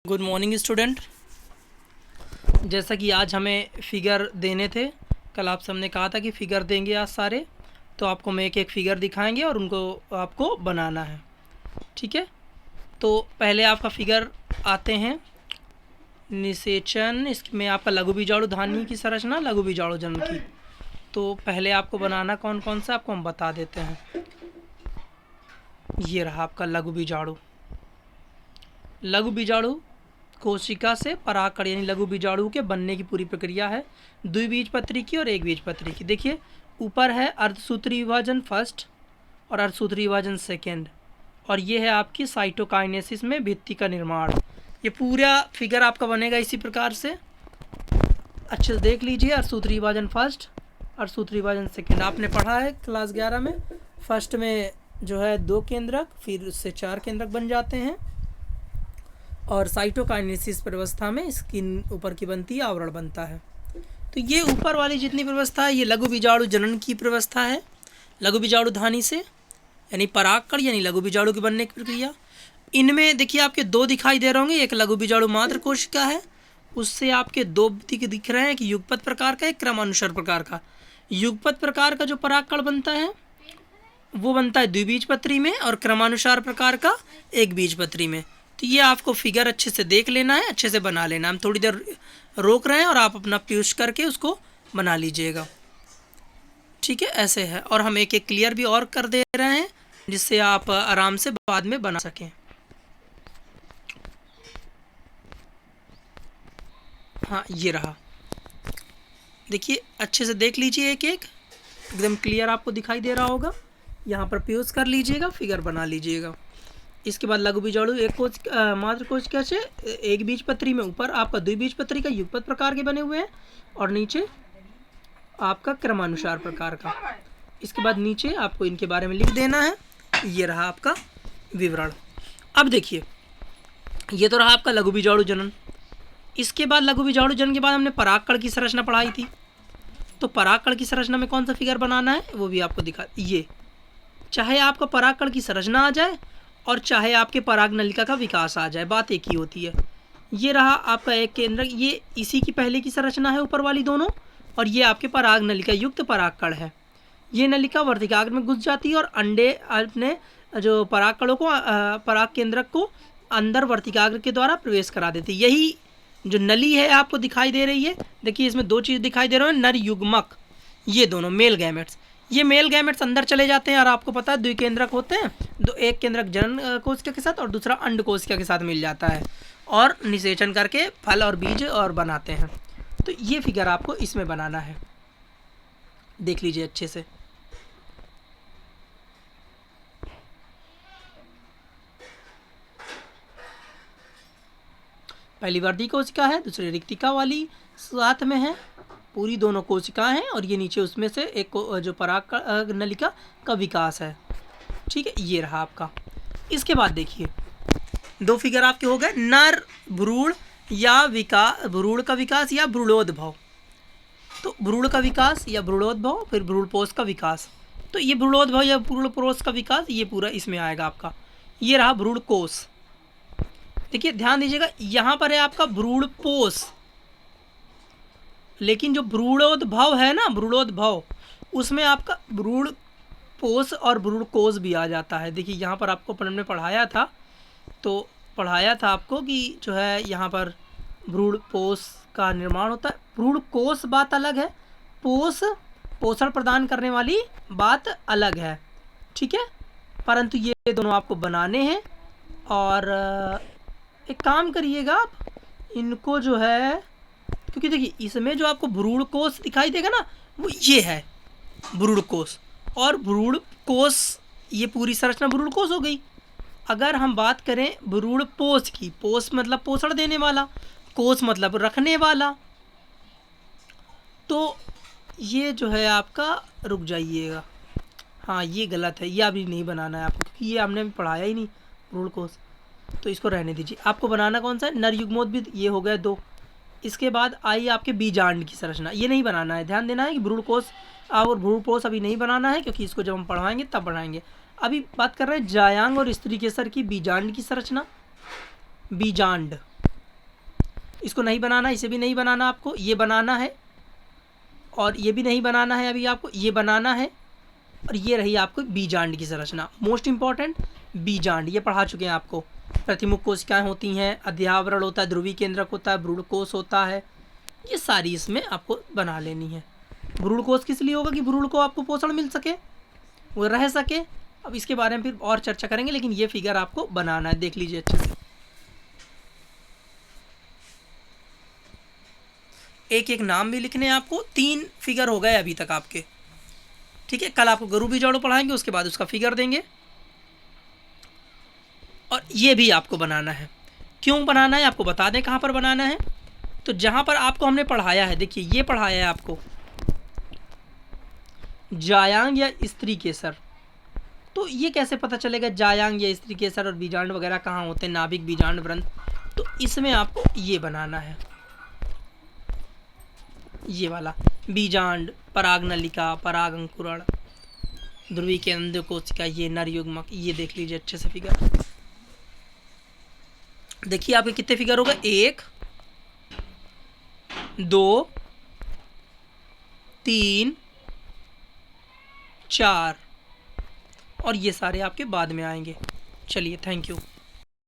Good morning student. जैसा कि आज हमें फिगर देने थे, कल आपसे हमने कहा था कि फ़िगर देंगे आज सारे, तो आपको मैं एक एक फ़िगर दिखाएंगे और उनको आपको बनाना है। ठीक है, तो पहले आपका फ़िगर आते हैं निषेचन, इसमें आपका लघु बीजाणु धानी की संरचना, लघु बीजाणु जन्म की। तो पहले आपको बनाना कौन कौन सा आपको हम बता देते हैं। ये रहा आपका लघु बीजाणु। लघु बीजाणु कोशिका से परागकण यानी लघु बीजाणु के बनने की पूरी प्रक्रिया है, द्विबीजपत्री की और एक बीजपत्री की। देखिए ऊपर है अर्धसूत्री विभाजन फर्स्ट और अर्धसूत्री विभाजन सेकेंड, और ये है आपकी साइटोकाइनेसिस में भित्ति का निर्माण। ये पूरा फिगर आपका बनेगा इसी प्रकार से, अच्छे से देख लीजिए। अर्धसूत्री विभाजन फर्स्ट, अर्धसूत्री विभाजन सेकेंड आपने पढ़ा है क्लास 11 में। फर्स्ट में जो है 2 केंद्रक, फिर उससे 4 केंद्रक बन जाते हैं, और साइटोकाइनेसिस व्यवस्था में स्किन ऊपर की बनती है, आवरण बनता है। तो ये ऊपर वाली जितनी व्यवस्था है ये लघु बीजाणु जनन की व्यवस्था है, लघु बीजाणु धानी से यानी परागकण यानी लघु बीजाणु के बनने की प्रक्रिया। इनमें देखिए आपके 2 दिखाई दे रहे होंगे, एक लघु बीजाणु मात्र कोशिका है, उससे आपके 2 दिख रहे हैं कि युगपत प्रकार का, एक क्रमानुसार प्रकार का। युगपत प्रकार का जो परागकण बनता है वो बनता है द्विबीजपत्री में, और क्रमानुसार प्रकार का एक बीजपत्री में। तो ये आपको फिगर अच्छे से देख लेना है, अच्छे से बना लेना। हम थोड़ी देर रोक रहे हैं और आप अपना प्यूश करके उसको बना लीजिएगा। ठीक है, ऐसे है, और हम एक एक क्लियर भी और कर दे रहे हैं जिससे आप आराम से बाद में बना सकें। हाँ ये रहा, देखिए अच्छे से देख लीजिए, एक एक एकदम क्लियर आपको दिखाई दे रहा होगा। यहाँ पर प्यूश कर लीजिएगा, फिगर बना लीजिएगा। इसके बाद लघु बीजाणु एक मात्र कोशिका से एक बीजपत्री में ऊपर आपका द्विबीजपत्री का युगपत प्रकार के बने हुए हैं, और नीचे आपका क्रमानुसार प्रकार का। इसके बाद नीचे आपको इनके बारे में लिख देना है। ये रहा आपका विवरण। अब देखिए ये तो रहा आपका लघु बीजाणु जनन। इसके बाद लघु बीजाणु जनन के बाद हमने परागकण की संरचना पढ़ाई थी, तो परागकण की संरचना में कौन सा फिगर बनाना है वो भी आपको दिखा। ये चाहे आपका परागकण की संरचना आ जाए और चाहे आपके पराग नलिका का विकास आ जाए, बात एक ही होती है। ये रहा आपका एक केंद्रक, ये इसी की पहले की संरचना है ऊपर वाली दोनों, और ये आपके पराग नलिका युक्त परागकण है। ये नलिका वर्तिकाग्र में घुस जाती है और अंडे अपने जो परागकणों को पराग केंद्रक को अंदर वर्तिकाग्र के द्वारा प्रवेश करा देती है। यही जो नली है आपको दिखाई दे रही है, देखिए इसमें 2 चीज़ दिखाई दे रहे हैं, नर युग्मक, ये दोनों मेल गैमेट्स। ये मेल गैमेट्स अंदर चले जाते हैं, और आपको पता है द्विकेंद्रक होते हैं, एक केंद्रक जनन कोशिका के साथ और दूसरा अंड कोशिका के साथ मिल जाता है, और निषेचन करके फल और बीज और बनाते हैं। तो ये फिगर आपको इसमें बनाना है, देख लीजिए अच्छे से। पहली वर्दी कोशिका है, दूसरी रिक्तिका वाली साथ में है, पूरी दोनों कोशिकाएं हैं, और ये नीचे उसमें से एक जो पराग नलिका का विकास है। ठीक है, ये रहा आपका। इसके बाद देखिए 2 फिगर आपके हो गए, नर भ्रूण या भ्रूण का विकास या भ्रूणोद्भव। तो भ्रूण का विकास या भ्रूणोद्भव, फिर भ्रूणपोष का विकास। तो ये भ्रूणोद्भव या भ्रूणपोष का विकास ये पूरा इसमें आएगा आपका। ये रहा भ्रूणकोष। देखिए ध्यान दीजिएगा, यहाँ पर है आपका भ्रूणपोष, लेकिन जो भ्रूणोद्भव है ना, भ्रूणोद्भव, उसमें आपका भ्रूणपोष और भ्रूणकोष भी आ जाता है। देखिए यहाँ पर आपको अपन ने पढ़ाया था, तो पढ़ाया था आपको कि जो है यहाँ पर भ्रूणपोष का निर्माण होता है, भ्रूणकोष बात अलग है, पोष पोषण प्रदान करने वाली बात अलग है। ठीक है, परंतु ये दोनों आपको बनाने हैं। और एक काम करिएगा आप, इनको जो है, क्योंकि देखिए इसमें जो आपको भ्रूणकोष दिखाई देगा ना, वो ये है भ्रूणकोष, और भ्रूणकोष ये पूरी संरचना भ्रूणकोष हो गई। अगर हम बात करें भ्रूणपोष की, पोष मतलब पोषण देने वाला, कोष मतलब रखने वाला, तो ये जो है आपका, रुक जाइएगा, हाँ ये गलत है, ये अभी नहीं बनाना है आपको, क्योंकि ये हमने पढ़ाया ही नहीं भ्रूणकोष, तो इसको रहने दीजिए। आपको बनाना कौन सा है, नर युग्मोद्भिद, ये हो गए 2। इसके बाद आई आपके बीजांड की संरचना, ये नहीं बनाना है, ध्यान देना है कि भ्रूणकोष और भ्रूणपोष अभी नहीं बनाना है, क्योंकि इसको जब हम पढ़ाएंगे तब बढ़ाएंगे। अभी बात कर रहे हैं जायांग और स्त्री केसर की बीजांड की संरचना। बीजांड इसको नहीं बनाना, इसे भी नहीं बनाना आपको, ये बनाना है और ये भी नहीं बनाना है अभी आपको, ये बनाना है। और ये रही आपको बीजांड की संरचना, मोस्ट इंपॉर्टेंट बीजांड, ये पढ़ा चुके हैं आपको। प्रतिमुख कोशिकाएं होती हैं, अध्यावरण होता है, ध्रुवी केंद्रक होता है, भ्रूण कोश होता है, ये सारी इसमें आपको बना लेनी है। भ्रूण कोश किस लिए होगा कि भ्रूण को आपको पोषण मिल सके, वो रह सके। अब इसके बारे में फिर और चर्चा करेंगे, लेकिन ये फिगर आपको बनाना है, देख लीजिए अच्छे से। एक एक नाम भी लिखने हैं आपको। 3 फिगर हो गए अभी तक आपके, ठीक है। कल आपको गरु बीजाणु पढ़ाएंगे, उसके बाद उसका फिगर देंगे। और ये भी आपको बनाना है। क्यों बनाना है आपको बता दें, कहाँ पर बनाना है। तो जहाँ पर आपको हमने पढ़ाया है, देखिए ये पढ़ाया है आपको जायांग या स्त्री केसर। तो ये कैसे पता चलेगा जायांग या स्त्री केसर और बीजांड वगैरह कहाँ होते हैं, नाभिक बीजांड व्रंत। तो इसमें आपको ये बनाना है, ये वाला बीजांड, पराग नलिका, पराग अंकुरण, ध्रुवी केंद्र कोशिका, ये नर युग्मक। ये देख लीजिए अच्छे से फिगर। देखिए आपके कितने फिगर हो गए, 1 2 3 4 और ये सारे आपके बाद में आएंगे। चलिए, थैंक यू।